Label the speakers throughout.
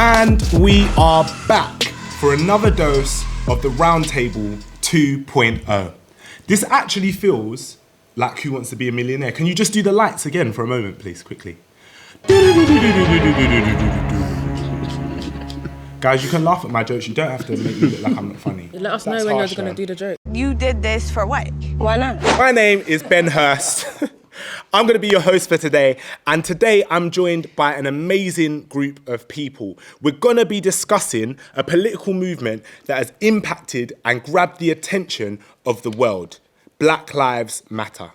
Speaker 1: And we are back for another dose of the Roundtable 2.0. This actually feels like Who Wants to Be a Millionaire. Can you just do the lights again for a moment, please, quickly? Guys, you can laugh at my jokes. You don't have to make me look like I'm not funny.
Speaker 2: Let us know when you're going to do the joke.
Speaker 3: You did this for what? Why not?
Speaker 1: My name is Ben Hurst. I'm going to be your host for today, and today I'm joined by an amazing group of people. We're going to be discussing a political movement that has impacted and grabbed the attention of the world. Black Lives Matter.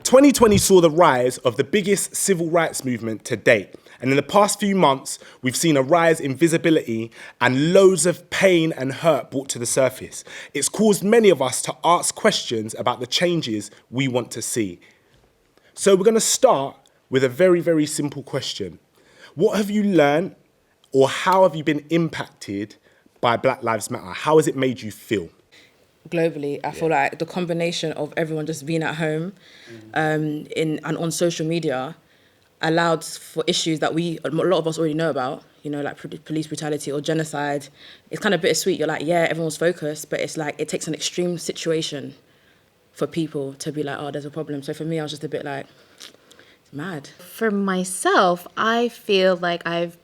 Speaker 1: 2020 saw the rise of the biggest civil rights movement to date. And in the past few months, we've seen a rise in visibility and loads of pain and hurt brought to the surface. It's caused many of us to ask questions about the changes we want to see. So we're going to start with a very, very simple question. What have you learned, or how have you been impacted by Black Lives Matter? How has it made you feel?
Speaker 2: Globally, I feel like the combination of everyone just being at home and on social media allowed for issues that a lot of us already know about, you know, like police brutality or genocide. It's kind of bittersweet. You're like, yeah, everyone's focused, but it's like it takes an extreme situation for people to be like, oh, there's a problem. So for me, I was just a bit like, it's mad.
Speaker 4: For myself, I feel like I've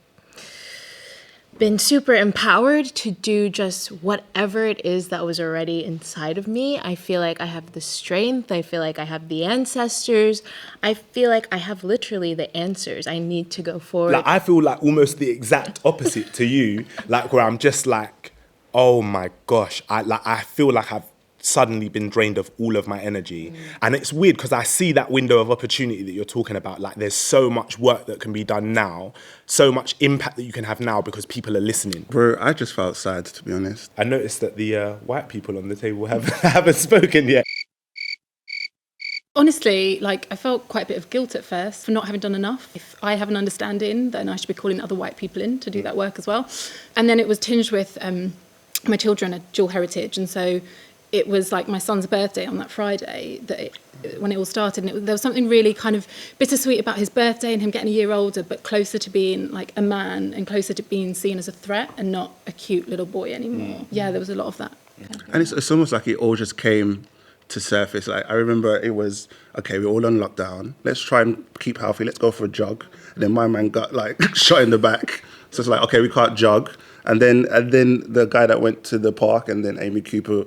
Speaker 4: been super empowered to do just whatever it is that was already inside of me. I feel like I have the strength. I feel like I have the ancestors. I feel like I have literally the answers. I need to go forward.
Speaker 1: Like, I feel like almost the exact opposite to you, like where I'm just like, oh my gosh, I feel like I've suddenly been drained of all of my energy. And it's weird because I see that window of opportunity that you're talking about. Like, there's so much work that can be done now, so much impact that you can have now because people are listening.
Speaker 5: Bro, I just felt sad, to be honest.
Speaker 1: I noticed that the white people on the table haven't spoken yet.
Speaker 6: Honestly, like, I felt quite a bit of guilt at first for not having done enough. If I have an understanding, then I should be calling other white people in to do that work as well. And then it was tinged with my children are dual heritage, and so it was like my son's birthday on that Friday when it all started, and there was something really kind of bittersweet about his birthday and him getting a year older, but closer to being like a man and closer to being seen as a threat and not a cute little boy anymore. Yeah, there was a lot of that.
Speaker 5: And it's almost like it all just came to surface. Like, I remember it was, okay, we're all on lockdown. Let's try and keep healthy. Let's go for a jog. And then my man got like shot in the back. So it's like, okay, we can't jog. And then the guy that went to the park, and then Amy Cooper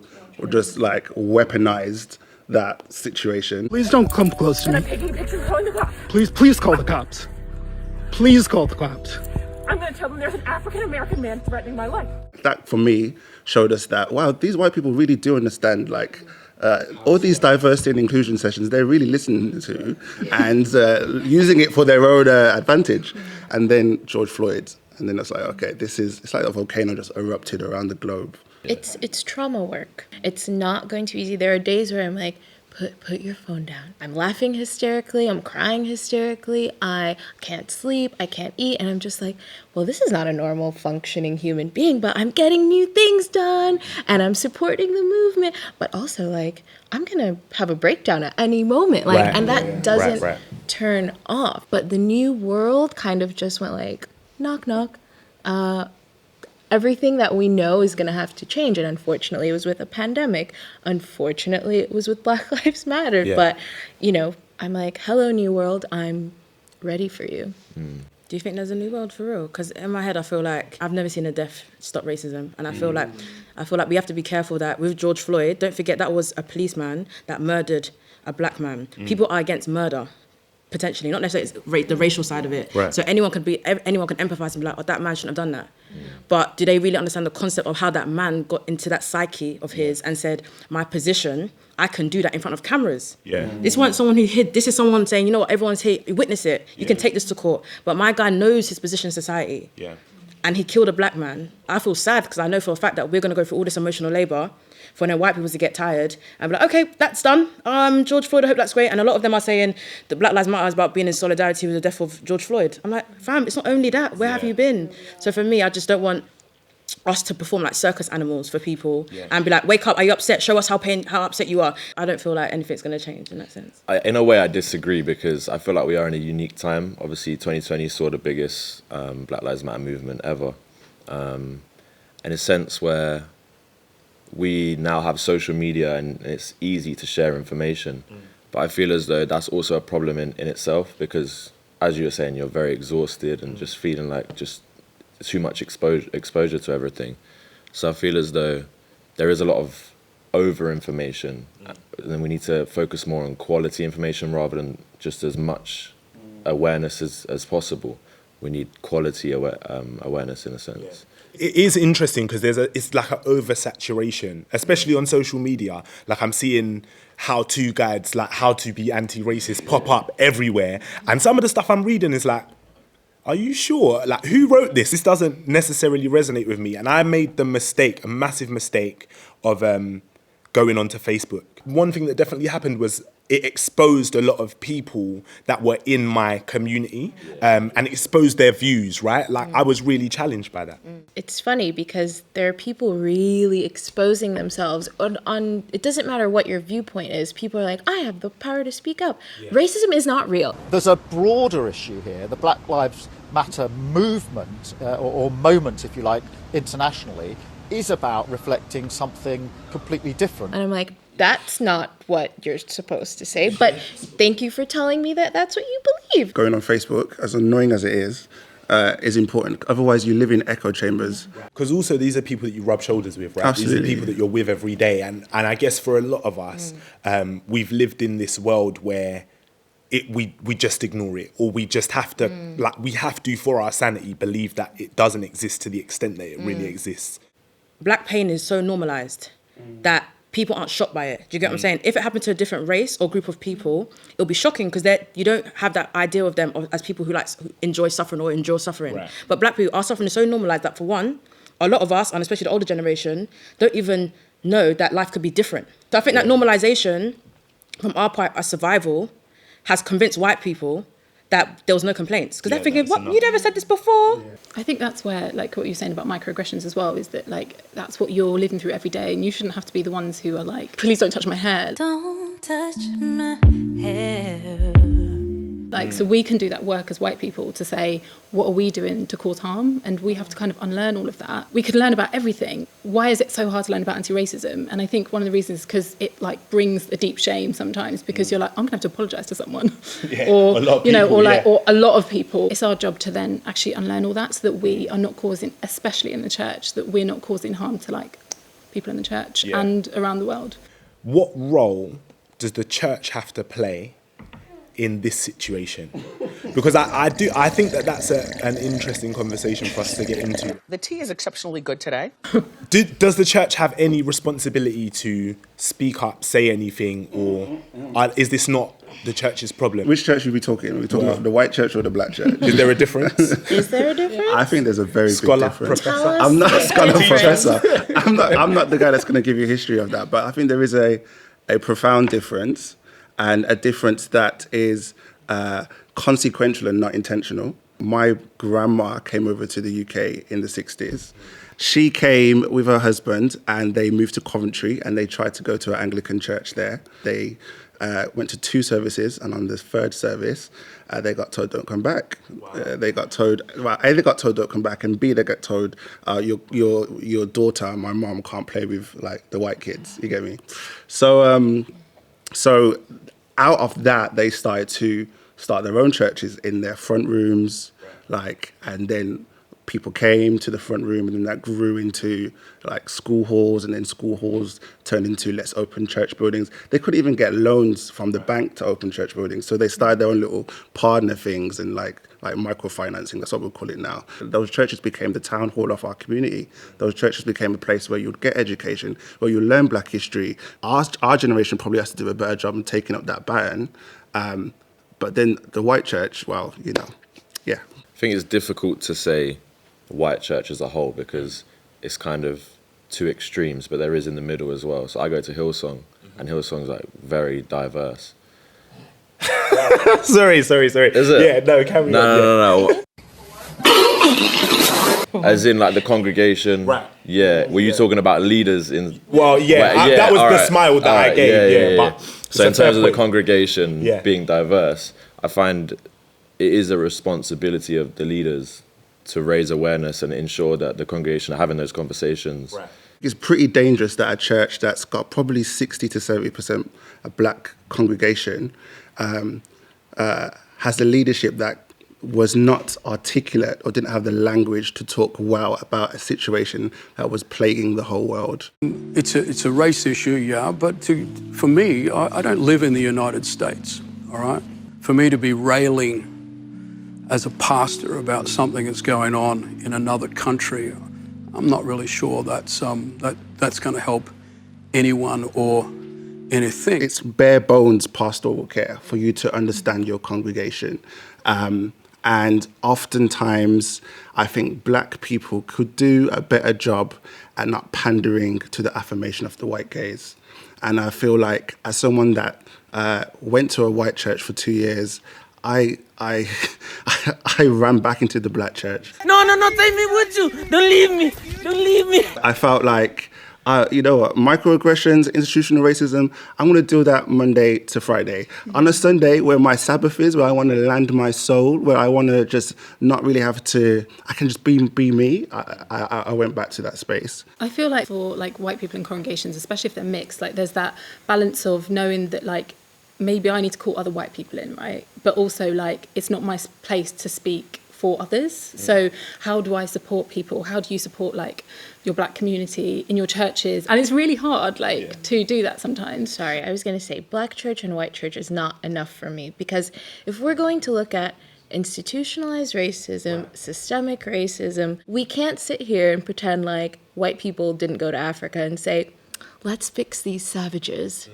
Speaker 5: just like weaponized that situation.
Speaker 7: Please don't come close to me.
Speaker 3: I'm taking a picture calling the cops.
Speaker 7: Please call the cops. Please call the cops.
Speaker 3: I'm going to tell them there's an African-American man threatening my life.
Speaker 5: That, for me, showed us that, wow, these white people really do understand, like, all these diversity and inclusion sessions, they're really listening to and using it for their own advantage. And then George Floyd. And then it's like, okay, it's like a volcano just erupted around the globe.
Speaker 4: It's trauma work. It's not going to be easy. There are days where I'm like, put your phone down. I'm laughing hysterically. I'm crying hysterically. I can't sleep. I can't eat. And I'm just like, well, this is not a normal functioning human being, but I'm getting new things done and I'm supporting the movement. But also, like, I'm going to have a breakdown at any moment. Like, right. And that doesn't turn off. But the new world kind of just went like, knock, knock. Everything that we know is going to have to change. And unfortunately, it was with a pandemic. Unfortunately, it was with Black Lives Matter. Yeah. But, you know, I'm like, hello, new world. I'm ready for you.
Speaker 2: Do you think there's a new world for real? Because in my head, I feel like I've never seen a death stop racism. And I feel like we have to be careful that with George Floyd, don't forget that was a policeman that murdered a black man. People are against murder. Potentially, not necessarily the racial side of it. Right. So anyone can empathise and be like, oh, that man shouldn't have done that. But do they really understand the concept of how that man got into that psyche of his and said, my position, I can do that in front of cameras. Yeah. This wasn't someone who hid. This is someone saying, you know what, everyone's here, witness it. You can take this to court. But my guy knows his position in society. Yeah. And he killed a black man. I feel sad because I know for a fact that we're going to go through all this emotional labour for then white people to get tired and be like, okay, that's done. George Floyd, I hope that's great. And a lot of them are saying the Black Lives Matter is about being in solidarity with the death of George Floyd. I'm like, fam, it's not only that. Where have you been? So for me, I just don't want us to perform like circus animals for people and be like, wake up, are you upset? Show us how upset you are. I don't feel like anything's going to change in that sense.
Speaker 8: In a way, I disagree because I feel like we are in a unique time. Obviously, 2020 saw the biggest Black Lives Matter movement ever. In a sense where we now have social media and it's easy to share information. But I feel as though that's also a problem in itself because, as you were saying, you're very exhausted and just feeling like just too much exposure to everything. So I feel as though there is a lot of over-information and then we need to focus more on quality information rather than just as much awareness as possible. We need quality awareness in a sense.
Speaker 1: It is interesting because it's like an oversaturation, especially on social media. Like I'm seeing how-to guides, like how to be anti-racist pop up everywhere. And some of the stuff I'm reading is like, are you sure? Like, who wrote this? This doesn't necessarily resonate with me. And I made the mistake, a massive mistake, of going onto Facebook. One thing that definitely happened was it exposed a lot of people that were in my community and exposed their views, right? Like, I was really challenged by that.
Speaker 4: It's funny because there are people really exposing themselves on it doesn't matter what your viewpoint is. People are like, I have the power to speak up. Racism is not real.
Speaker 9: There's a broader issue here. The Black Lives Matter movement, or moment, if you like, internationally, is about reflecting something completely different.
Speaker 4: And I'm like, that's not what you're supposed to say, but thank you for telling me that that's what you believe.
Speaker 5: Going on Facebook, as annoying as it is important. Otherwise, you live in echo chambers.
Speaker 1: Because also these are people that you rub shoulders with, right?
Speaker 5: Absolutely.
Speaker 1: These are people that you're with every day. And I guess for a lot of us, we've lived in this world where we just ignore it, or we just have to, like, we have to, for our sanity, believe that it doesn't exist to the extent that it really exists.
Speaker 2: Black pain is so normalised that people aren't shocked by it. Do you get what I'm saying? If it happened to a different race or group of people, it'll be shocking because you don't have that idea of them as people who enjoy suffering or endure suffering. Right. But black people, our suffering is so normalised that, for one, a lot of us, and especially the older generation, don't even know that life could be different. So I think that normalisation from our part, our survival, has convinced white people that there was no complaints. Because they're thinking, what, you never said this before? Yeah.
Speaker 6: I think that's where, like, what you're saying about microaggressions as well, is that, like, that's what you're living through every day, and you shouldn't have to be the ones who are like, please don't touch my hair.
Speaker 10: Don't touch my hair.
Speaker 6: Like, so we can do that work as white people to say, what are we doing to cause harm? And we have to kind of unlearn all of that. We could learn about everything. Why is it so hard to learn about anti-racism? And I think one of the reasons is because it, like, brings a deep shame sometimes, because you're like, I'm gonna have to apologise to someone. Or, you know, or like, or a lot of people. It's our job to then actually unlearn all that so that we are not causing, especially in the church, that we're not causing harm to, like, people in the church and around the world.
Speaker 1: What role does the church have to play in this situation? Because I think that's an interesting conversation for us to get into.
Speaker 11: The tea is exceptionally good today.
Speaker 1: Does the church have any responsibility to speak up, say anything, or is this not the church's problem?
Speaker 5: Which church are we talking? Are we talking about the white church or the black church?
Speaker 1: Is there a difference?
Speaker 4: Is there a difference?
Speaker 5: I think there's a very
Speaker 1: Scholar,
Speaker 5: big difference.
Speaker 1: professor?
Speaker 5: I'm not a scholar professor. I'm not the guy that's going to give you a history of that. But I think there is a profound difference, and a difference that is consequential and not intentional. My grandma came over to the UK in the 60s. She came with her husband and they moved to Coventry and they tried to go to an Anglican church there. They went to 2 services, and on the 3rd service, they got told, don't come back. Wow. They got told, well, A, they got told, don't come back, and B, they got told, your daughter, my mom, can't play with, like, the white kids. You get me? So out of that, they started to start their own churches in their front rooms, like, and then people came to the front room, and then that grew into, like, school halls, and then school halls turned into let's open church buildings. They couldn't even get loans from the bank to open church buildings, so they started their own little partner things and like microfinancing. That's what we call it now. Those churches became the town hall of our community. Those churches became a place where you'd get education, where you learn black history. Our generation probably has to do a better job in taking up that baton. But then the white church, well, you know, yeah.
Speaker 8: I think it's difficult to say white church as a whole because it's kind of 2 extremes, but there is in the middle as well. So I go to Hillsong, and Hillsong's, like, very diverse. Sorry.
Speaker 1: Is it? Yeah, no, carry on.
Speaker 8: No. As in, like, the congregation?
Speaker 1: Right.
Speaker 8: Yeah. Were you talking about leaders in...
Speaker 1: Well, that was the smile that I gave.
Speaker 8: But so in terms of the congregation being diverse, I find it is a responsibility of the leaders to raise awareness and ensure that the congregation are having those conversations.
Speaker 1: Right.
Speaker 5: It's pretty dangerous that a church that's got probably 60 to 70% a black congregation has a leadership that was not articulate or didn't have the language to talk well about a situation that was plaguing the whole world.
Speaker 12: It's a race issue, yeah, but for me, I don't live in the United States, all right? For me to be railing as a pastor about something that's going on in another country, I'm not really sure that's going to help anyone or anything.
Speaker 5: It's bare bones pastoral care for you to understand your congregation. And oftentimes, I think black people could do a better job at not pandering to the affirmation of the white gaze. And I feel like, as someone that went to a white church for 2 years, I ran back into the black church.
Speaker 13: No, take me with you. Don't leave me.
Speaker 5: I felt like, you know what, microaggressions, institutional racism, I'm going to do that Monday to Friday. On a Sunday, where my Sabbath is, where I want to land my soul, where I want to just not really have to, I can just be me, I went back to that space.
Speaker 6: I feel like for like white people in congregations, especially if they're mixed, like there's that balance of knowing that like maybe I need to call other white people in, right? But also like it's not my place to speak for others. So how do I support people? How do you support like your black community in your churches? And it's really hard to do that sometimes.
Speaker 4: Sorry, I was going to say black church and white church is not enough for me, because if we're going to look at institutionalized racism, systemic racism, we can't sit here and pretend like white people didn't go to Africa and say, let's fix these savages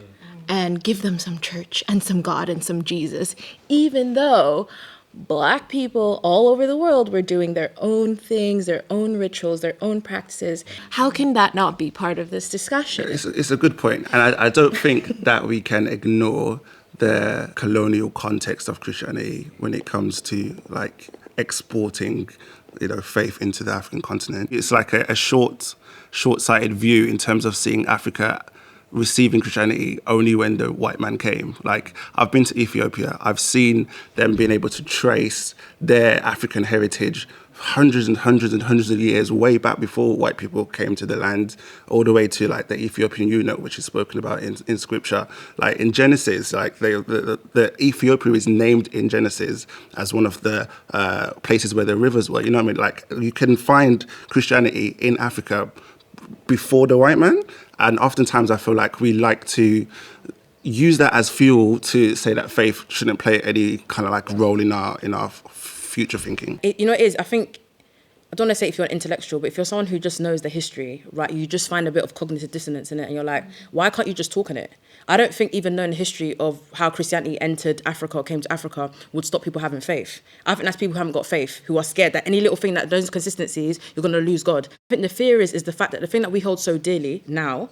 Speaker 4: and give them some church and some God and some Jesus, even though black people all over the world were doing their own things, their own rituals, their own practices. How can that not be part of this discussion?
Speaker 5: It's a good point. And I don't think that we can ignore the colonial context of Christianity when it comes to like exporting, faith into the African continent. It's like a short-sighted view in terms of seeing Africa receiving Christianity only when the white man came. Like, I've been to Ethiopia. I've seen them being able to trace their African heritage hundreds and hundreds and hundreds of years way back before white people came to the land, all the way to like the Ethiopian eunuch, which is spoken about in scripture. Like in Genesis, like the Ethiopia is named in Genesis as one of the places where the rivers were. You know what I mean? Like, you can find Christianity in Africa before the white man. And oftentimes I feel like we like to use that as fuel to say that faith shouldn't play any kind of like role in our future thinking.
Speaker 2: It is, I think, I don't want to say if you're an intellectual, but if you're someone who just knows the history, right, you just find a bit of cognitive dissonance in it and you're like, why can't you just talk on it? I don't think even knowing the history of how Christianity entered Africa or came to Africa would stop people having faith. I think that's people who haven't got faith, who are scared that any little thing that those consistencies, you're going to lose God. I think the fear is the fact that the thing that we hold so dearly now,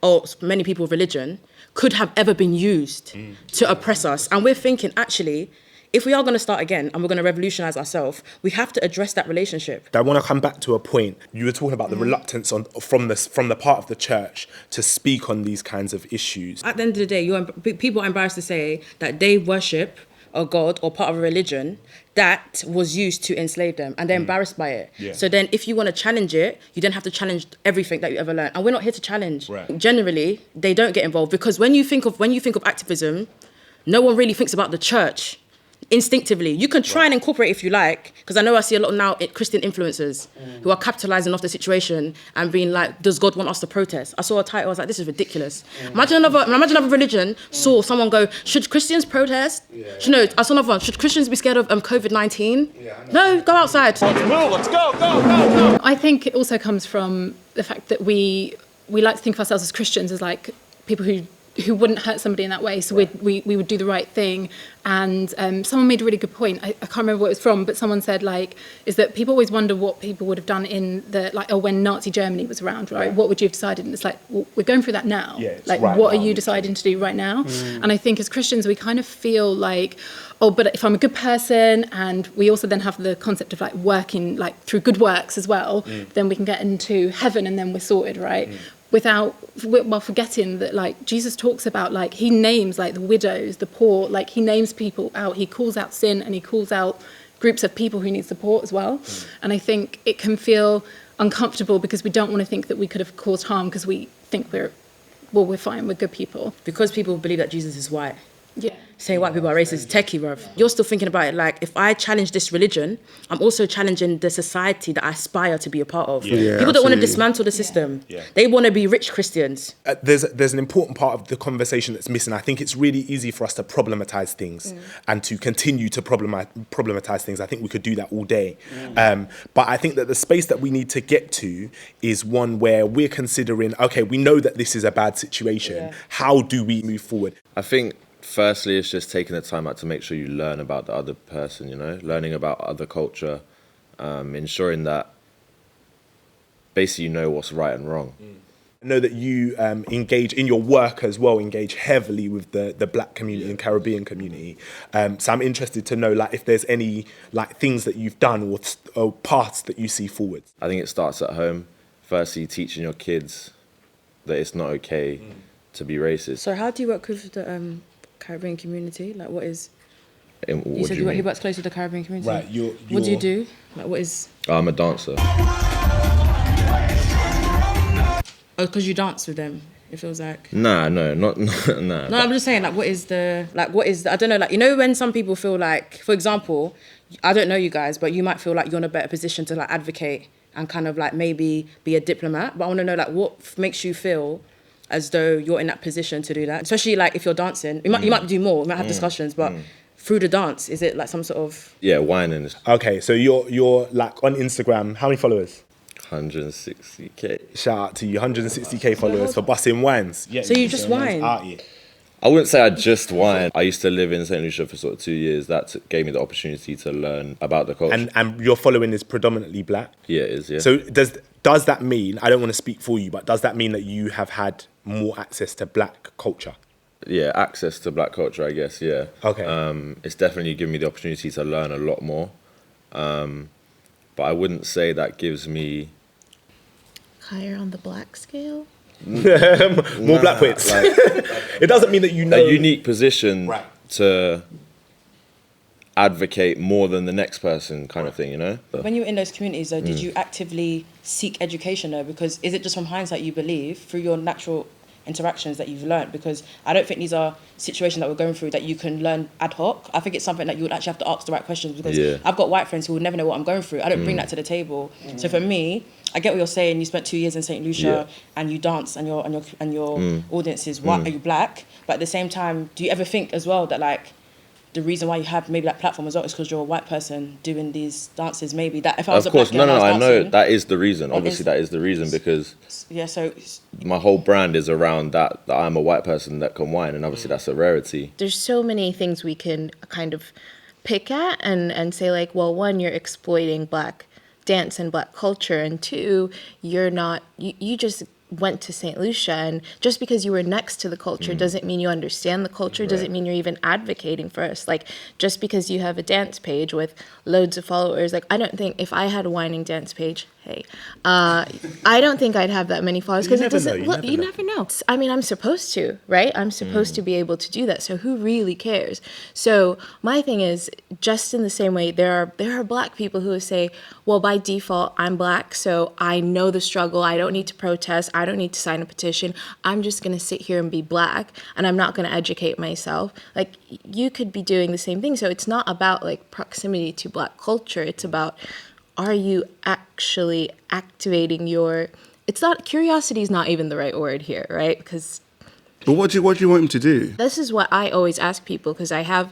Speaker 2: or many people with religion, could have ever been used to oppress us. And we're thinking, actually, if we are going to start again and we're going to revolutionise ourselves, we have to address that relationship.
Speaker 1: I want to come back to a point. You were talking about the reluctance from the part of the church to speak on these kinds of issues.
Speaker 2: At the end of the day, people are embarrassed to say that they worship a god or part of a religion that was used to enslave them, and they're embarrassed by it. Yeah. So then if you want to challenge it, you then have to challenge everything that you ever learned. And we're not here to challenge. Right. Generally, they don't get involved, because when you think of activism, no one really thinks about the church. Instinctively, you can try and incorporate if you like, because I know I see a lot now Christian influencers who are capitalizing off the situation and being like, does God want us to protest? I saw a title, I was like, this is ridiculous. Imagine another religion saw someone go, should Christians protest? I saw another one, should Christians be scared of COVID-19? No, go outside. Let's move, let's go.
Speaker 6: I think it also comes from the fact that we like to think of ourselves as Christians as like people who who wouldn't hurt somebody in that way. So we would do the right thing. And someone made a really good point. I can't remember what it was from, but someone said, like, is that people always wonder what people would have done in the, like, when Nazi Germany was around, right? What would you have decided? And it's like, well, we're going through that now. Like, what are you deciding to do right now? And I think as Christians, we kind of feel like, oh, but if I'm a good person, and we also then have the concept of like working like through good works as well, then we can get into heaven and then we're sorted, right? While forgetting that like Jesus talks about, like, he names like the widows, the poor, like he names people out, he calls out sin, and he calls out groups of people who need support as well. And I think it can feel uncomfortable because we don't want to think that we could have caused harm because we think we're fine, we're good people.
Speaker 2: Because people believe that Jesus is white.
Speaker 6: Yeah.
Speaker 2: Saying white people are racist is techie, bruv. You're still thinking about it like, if I challenge this religion, I'm also challenging the society that I aspire to be a part of. People don't want to dismantle the system. They want to be rich Christians.
Speaker 1: There's an important part of the conversation that's missing. I think it's really easy for us to problematize things and to continue to problematize things. I think we could do that all day. But I think that the space that we need to get to is one where we're considering, okay, we know that this is a bad situation. How do we move forward?
Speaker 8: I think firstly, it's just taking the time out to make sure you learn about the other person, learning about other culture, ensuring that basically you know what's right and wrong.
Speaker 1: I know that you engage in your work as well, engage heavily with the Black community and Caribbean community. So I'm interested to know, like, if there's any like things that you've done or paths that you see forward.
Speaker 8: I think it starts at home. Firstly, teaching your kids that it's not okay to be racist.
Speaker 2: So how do you work with the Caribbean community? Like, what is...
Speaker 8: You
Speaker 2: said he works close with the Caribbean community.
Speaker 1: Right.
Speaker 2: What do you do? Like, what is...
Speaker 8: I'm a dancer.
Speaker 2: Oh, because you dance with them. It feels like...
Speaker 8: Nah.
Speaker 2: No, I'm just saying, like, what is the... I don't know, like, when some people feel like, for example, I don't know you guys, but you might feel like you're in a better position to, like, advocate and kind of, like, maybe be a diplomat. But I want to know, like, what makes you feel as though you're in that position to do that, especially like if you're dancing. You might do more. We might have discussions, but through the dance, is it like some sort of
Speaker 8: whining?
Speaker 1: Okay, so you're like on Instagram. How many followers?
Speaker 8: 160k.
Speaker 1: Shout out to you, 160k followers for busting wines.
Speaker 2: Yeah, so you just whine.
Speaker 8: I wouldn't say I just whined. I used to live in St. Lucia for sort of 2 years. That gave me the opportunity to learn about the culture.
Speaker 1: And your following is predominantly Black?
Speaker 8: Yeah, it is, yeah.
Speaker 1: So does that mean, I don't want to speak for you, but does that mean that you have had more access to Black culture?
Speaker 8: Yeah, access to Black culture, I guess, yeah.
Speaker 1: Okay.
Speaker 8: It's definitely given me the opportunity to learn a lot more. But I wouldn't say that gives me...
Speaker 4: Higher on the Black scale?
Speaker 1: More Black wits.
Speaker 8: Like,
Speaker 1: it doesn't mean that you know...
Speaker 8: A unique position to advocate more than the next person kind of thing, But
Speaker 2: when you were in those communities, though, did you actively seek education, though? Because is it just from hindsight you believe, through your natural interactions that you've learned? Because I don't think these are situations that we're going through that you can learn ad hoc. I think it's something that you would actually have to ask the right questions, because I've got white friends who would never know what I'm going through. I don't bring that to the table. So for me, I get what you're saying. You spent 2 years in St. Lucia and you dance, and your audience is white. Are you Black? But at the same time, do you ever think as well that like the reason why you have maybe that platform as well is because you're a white person doing these dances? Maybe that if I was
Speaker 8: of
Speaker 2: a Black
Speaker 8: course,
Speaker 2: girl,
Speaker 8: I know that is the reason. Obviously, that is the reason, because
Speaker 2: so
Speaker 8: my whole brand is around that I'm a white person that can whine, and obviously that's a rarity.
Speaker 4: There's so many things we can kind of pick at and say, like, well, one, you're exploiting Black dance and Black culture, and two, you're not, you just went to St. Lucia, and just because you were next to the culture doesn't mean you understand the culture, doesn't mean you're even advocating for us. Like, just because you have a dance page with loads of followers, like, I don't think if I had a whining dance page, I don't think I'd have that many followers, because it doesn't look, you never know. I mean, I'm supposed to, right? I'm supposed to be able to do that, so who really cares? So my thing is, just in the same way, there are Black people who say, well, by default, I'm Black, so I know the struggle, I don't need to protest, I don't need to sign a petition, I'm just going to sit here and be Black, and I'm not going to educate myself. Like, you could be doing the same thing. So it's not about like proximity to Black culture, it's about, are you actually activating your... It's not... Curiosity is not even the right word here, right? Because...
Speaker 5: But what do you want him to do?
Speaker 4: This is what I always ask people, because I have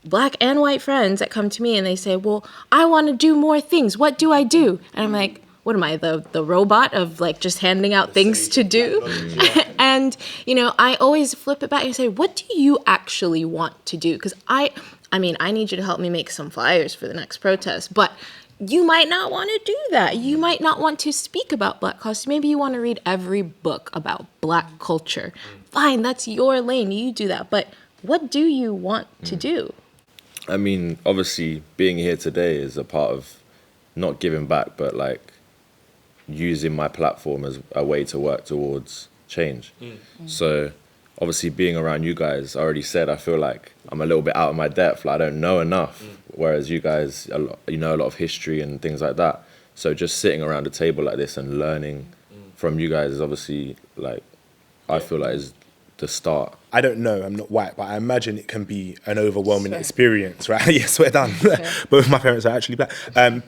Speaker 4: Black and white friends that come to me and they say, well, I want to do more things. What do I do? And I'm like, what am I, the robot of like just handing out things to do? And, you know, I always flip it back and say, what do you actually want to do? Because I mean, I need you to help me make some flyers for the next protest, but you might not want to do that. You might not want to speak about Black cause. Maybe you want to read every book about Black culture. Fine, that's your lane. You do that. But what do you want to do?
Speaker 8: I mean, obviously, being here today is a part of not giving back, but like using my platform as a way to work towards change. So obviously being around you guys, I already said, I feel like I'm a little bit out of my depth. Like I don't know enough, whereas you guys, you know a lot of history and things like that. So just sitting around a table like this and learning from you guys is obviously like, I feel like is the start.
Speaker 1: I don't know, I'm not white, but I imagine it can be an overwhelming experience, right? Yeah, swear down. Both my parents are actually Black.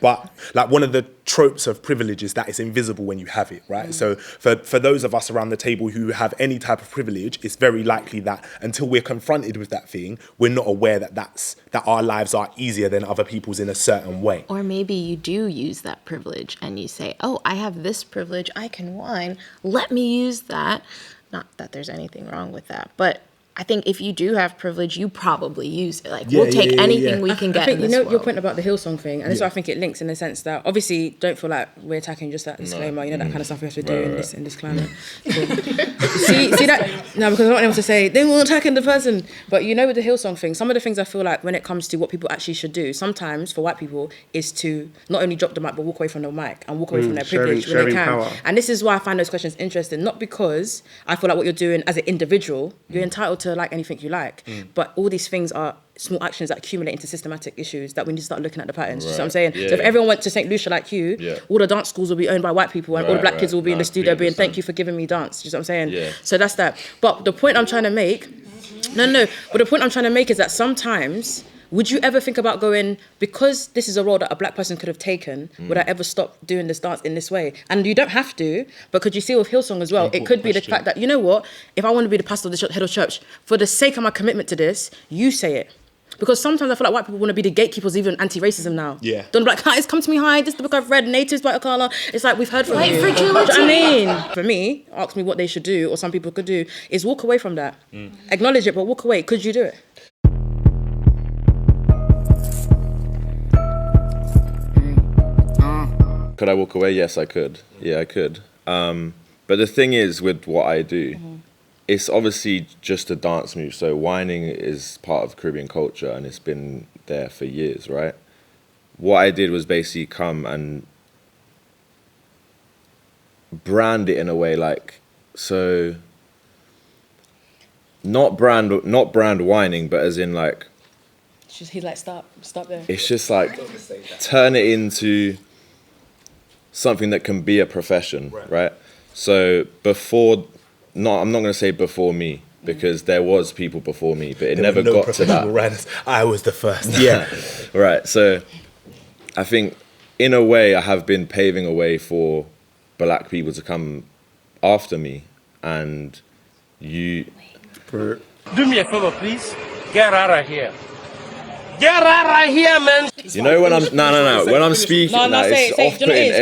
Speaker 1: But like one of the tropes of privilege is that it's invisible when you have it, right? So for those of us around the table who have any type of privilege, it's very likely that until we're confronted with that thing, we're not aware that our lives are easier than other people's in a certain way.
Speaker 4: Or maybe you do use that privilege and you say, oh, I have this privilege, I can whine, let me use that. Not that there's anything wrong with that, but I think if you do have privilege, you probably use it. Like, we'll take anything we can get.
Speaker 2: I think,
Speaker 4: in this
Speaker 2: your
Speaker 4: world.
Speaker 2: point about the Hillsong thing, and this is why I think it links in the sense that obviously don't feel like we're attacking just that disclaimer, you know, that kind of stuff we have to do in this climate. Cool. see that? No, because I don't want anyone to say they were attacking the person. But you know, with the Hillsong thing, some of the things I feel like when it comes to what people actually should do, sometimes for white people is to not only drop the mic but walk away from the mic and walk away from their privilege when they can. Power. And this is why I find those questions interesting, not because I feel like what you're doing as an individual, you're entitled to like anything you like. But all these things are small actions that accumulate into systematic issues that we need to start looking at the patterns. Right. You see what I'm saying? Yeah, so if everyone went to St. Lucia like you, all the dance schools will be owned by white people and all the Black kids will be in the studio being, thank you for giving me dance. You see what I'm saying? Yeah. So that's that. But the point I'm trying to make, but the point I'm trying to make is that sometimes, would you ever think about going, because this is a role that a Black person could have taken, would I ever stop doing this dance in this way? And you don't have to, but could you see with Hillsong as well, it could be the fact that, you know what, if I want to be the pastor of the head of church, for the sake of my commitment to this, you say it. Because sometimes I feel like white people want to be the gatekeepers, even anti-racism now. Yeah. Don't be like, guys, come to me, hi, this is the book I've read, Natives by Akala. It's like, we've heard from you. White fragility. You know what I mean? For me, ask me what they should do, or some people could do, is walk away from that. Acknowledge it, but walk away. Could you do it?
Speaker 8: Could I walk away? Yes, I could. Yeah, I could. But the thing is with what I do, it's obviously just a dance move. So whining is part of Caribbean culture and it's been there for years, right? What I did was basically come and brand it in a way like, so not brand whining, but as in like,
Speaker 2: He's like, stop there.
Speaker 8: It's just like, turn it into something that can be a profession, right? So I'm not going to say before me, because there was people before me, but it never got to that.
Speaker 1: Riders. I was the first. Yeah.
Speaker 8: Right. So I think in a way I have been paving a way for Black people to come after me, and you...
Speaker 13: Do me a favor, please. Get out of here. Get out of here, man.
Speaker 8: You know when I'm when I'm speaking, it's off-putting.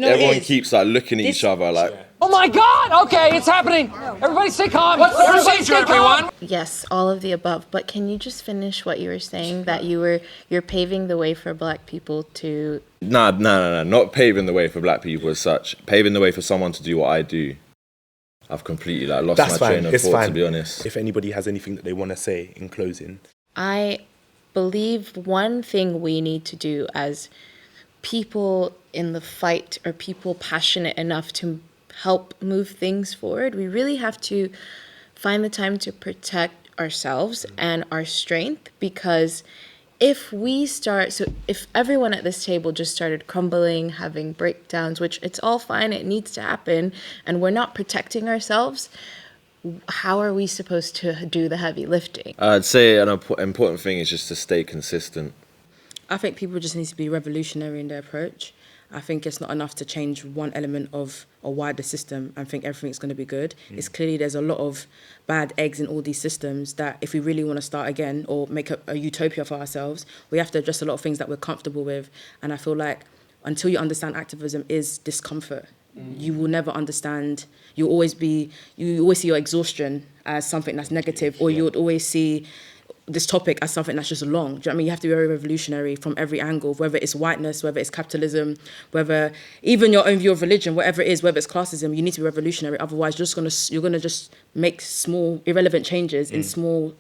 Speaker 8: Everyone keeps like looking at each other like.
Speaker 13: Oh my God! Okay, it's happening. Everybody stay calm. What's the procedure, everyone?
Speaker 4: Yes, all of the above. But can you just finish what you were saying, that you're paving the way for Black people to?
Speaker 8: No, not paving the way for Black people as such. Paving the way for someone to do what I do. I've completely lost my train of thought, to be honest.
Speaker 1: If anybody has anything that they want to say in closing,
Speaker 4: I believe one thing we need to do as people in the fight, or people passionate enough to help move things forward, we really have to find the time to protect ourselves and our strength. Because if everyone at this table just started crumbling, having breakdowns, which it's all fine, it needs to happen, and we're not protecting ourselves, how are we supposed to do the heavy lifting?
Speaker 8: I'd say an important thing is just to stay consistent.
Speaker 2: I think people just need to be revolutionary in their approach. I think it's not enough to change one element of a wider system and think everything's going to be good. It's clearly there's a lot of bad eggs in all these systems that if we really want to start again or make a utopia for ourselves, we have to address a lot of things that we're comfortable with. And I feel like until you understand activism is discomfort. You will never understand. You always see your exhaustion as something that's negative, or you would always see this topic as something that's just long. Do you know what I mean? You have to be very revolutionary from every angle, whether it's whiteness, whether it's capitalism, whether even your own view of religion, whatever it is, whether it's classism, you need to be revolutionary. Otherwise, you're gonna just make small, irrelevant changes in small,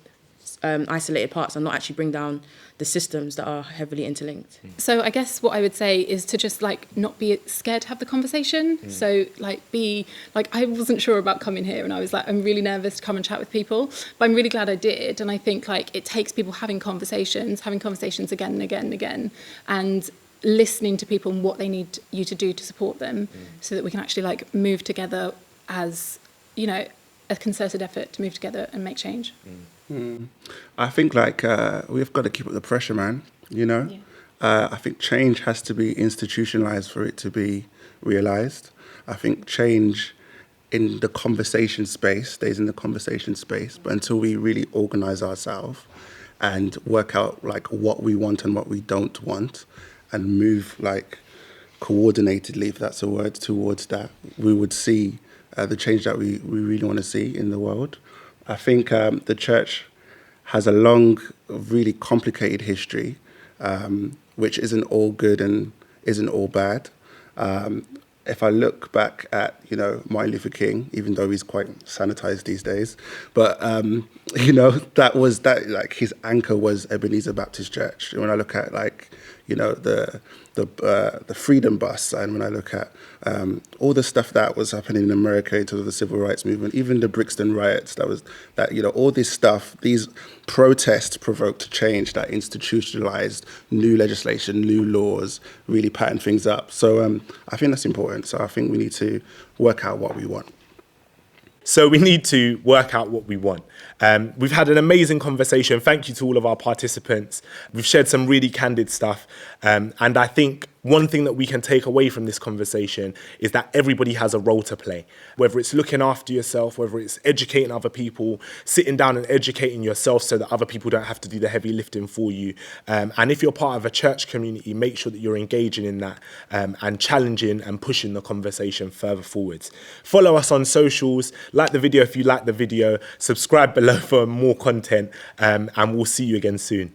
Speaker 2: isolated parts and not actually bring down the systems that are heavily interlinked.
Speaker 6: So I guess what I would say is to just like not be scared to have the conversation. So like I wasn't sure about coming here, and I was like, I'm really nervous to come and chat with people, but I'm really glad I did. And I think like it takes people having conversations again and again and again, and listening to people and what they need you to do to support them, so that we can actually like move together as, you know, a concerted effort to move together and make change.
Speaker 5: I think like we've got to keep up the pressure, man. You know, I think change has to be institutionalized for it to be realized. I think change in the conversation space stays in the conversation space, but until we really organize ourselves and work out like what we want and what we don't want, and move like coordinatedly, if that's a word, towards that, we would see the change that we really want to see in the world. I think the church has a long, really complicated history, which isn't all good and isn't all bad. If I look back at, you know, Martin Luther King, even though he's quite sanitized these days, but, you know, that like his anchor was Ebenezer Baptist Church. When I look at like, you know, the Freedom Bus, and when I look at all the stuff that was happening in America in terms of the civil rights movement, even the Brixton riots, you know, all this stuff, these protests provoked change that institutionalized new legislation, new laws, really patterned things up. So I think that's important. So I think we need to work out what we want.
Speaker 1: So we need to work out what we want. We've had an amazing conversation. Thank you to all of our participants. We've shared some really candid stuff. And I think one thing that we can take away from this conversation is that everybody has a role to play. Whether it's looking after yourself, whether it's educating other people, sitting down and educating yourself so that other people don't have to do the heavy lifting for you. And if you're part of a church community, make sure that you're engaging in that and challenging and pushing the conversation further forwards. Follow us on socials, like the video if you like the video, subscribe below for more content, and we'll see you again soon.